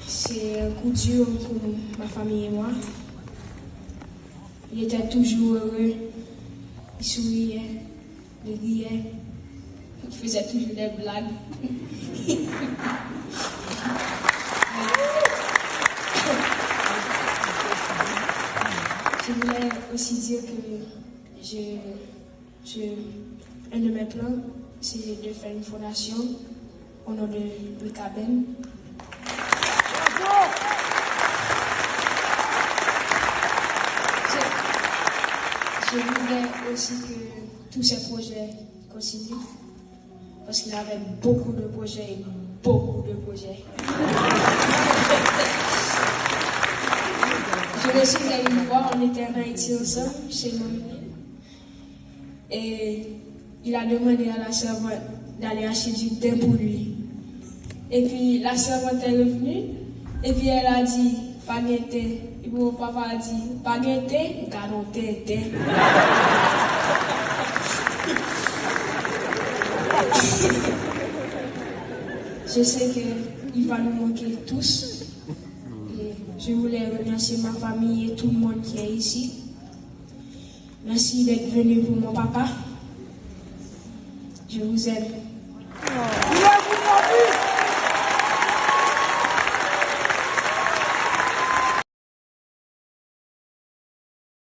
C'est un coup dur pour ma famille et moi. Il était toujours heureux, il souriait, il riait, il faisait toujours des blagues. Je voulais aussi dire que un de mes plans, c'est de faire une fondation au nom de Caben. Je voulais aussi que tous ces projets continuent, parce qu'il avait beaucoup de projets, Je me souviens une fois, on était en Haïti ensemble, chez moi. Et il a demandé à la servante d'aller acheter du thé pour lui. Et puis la servante est revenue, et puis elle a dit, pas de thé. Et puis mon papa a dit, pas de thé, car thé. Je sais qu'il va nous manquer tous. Et je voulais remercier ma famille et tout le monde qui est ici. Merci d'être venu pour mon papa. Je vous aime.